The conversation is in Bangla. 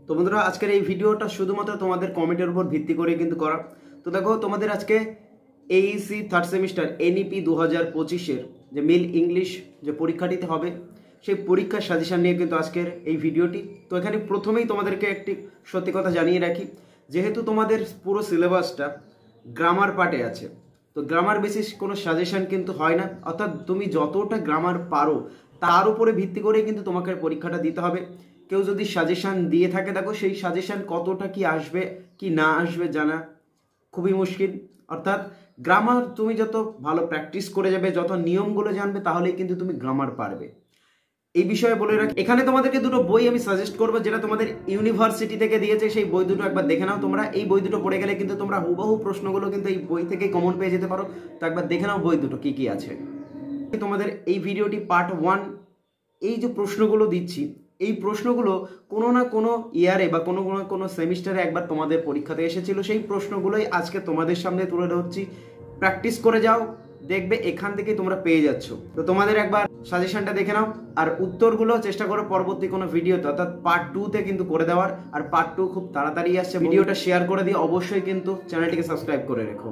তো বন্ধুরা আজকের এই ভিডিওটা শুধুমাত্র তোমাদের কমেন্টের উপর ভিত্তি করে কিন্তু করা। তো দেখো তোমাদের আজকে এইসি থার্ড সেমিস্টার এনইপি 2025-এর যে মিল ইংলিশ যে পরীক্ষাটিতে হবে সেই পরীক্ষার সাজেশন নিয়ে কিন্তু আজকের এই ভিডিওটি। তো এখানে প্রথমেই তোমাদেরকে একটি সত্যি কথা জানিয়ে রাখি, যেহেতু তোমাদের পুরো সিলেবাসটা গ্রামার পার্টে আছে, তো গ্রামার বেসিস কোনো সাজেশন কিন্তু হয় না, অর্থাৎ তুমি যতটা গ্রামার পারো তার উপরে ভিত্তি করে কিন্তু তোমাকে পরীক্ষাটা দিতে হবে। কেউ যদি সাজেশন দিয়ে থাকে দেখো সেই সাজেশন কতটা কি আসবে কি না আসবে জানা খুবই মুশকিল। অর্থাৎ গ্রামার তুমি যত ভালো প্র্যাকটিস করে যাবে, যত নিয়মগুলো জানবে, তাহলেই কিন্তু তুমি গ্রামার পারবে। এই বিষয়ে বলে রাখি, এখানে তোমাদেরকে দুটো বই আমি সাজেস্ট করবো যেটা তোমাদের ইউনিভার্সিটি থেকে দিয়েছে, সেই বই দুটো একবার দেখে নাও তোমরা। এই বই দুটো পড়ে গেলে কিন্তু তোমরা হুবহু প্রশ্নগুলো কিন্তু এই বই থেকে কমন পেয়ে যেতে পারো। তো একবার দেখে নাও বই দুটো কি কি আছে। তোমাদের এই ভিডিওটি পার্ট 1। এই যে প্রশ্নগুলো দিচ্ছি, এই প্রশ্নগুলো কোনো না কোনো ইয়ারে বা কোনো না কোনো সেমিস্টারে একবার তোমাদের পরীক্ষাতে এসেছিল। সেই প্রশ্নগুলোই আজকে তোমাদের সামনে তুলে ধরছি। প্র্যাকটিস করে যাও, দেখবে এখান থেকে তোমরা পেয়ে যাচ্ছ। তো তোমাদের একবার সাজেশনটা দেখে নাও, আর উত্তরগুলো চেষ্টা করো পরবর্তী কোনো ভিডিওতে অর্থাৎ পার্ট 2-তে কিন্তু করে দেওয়ার। আর পার্ট 2 খুব তাড়াতাড়ি আসছে। ভিডিওটা শেয়ার করে দিয়ে অবশ্যই কিন্তু চ্যানেলটিকে সাবস্ক্রাইব করে রেখো।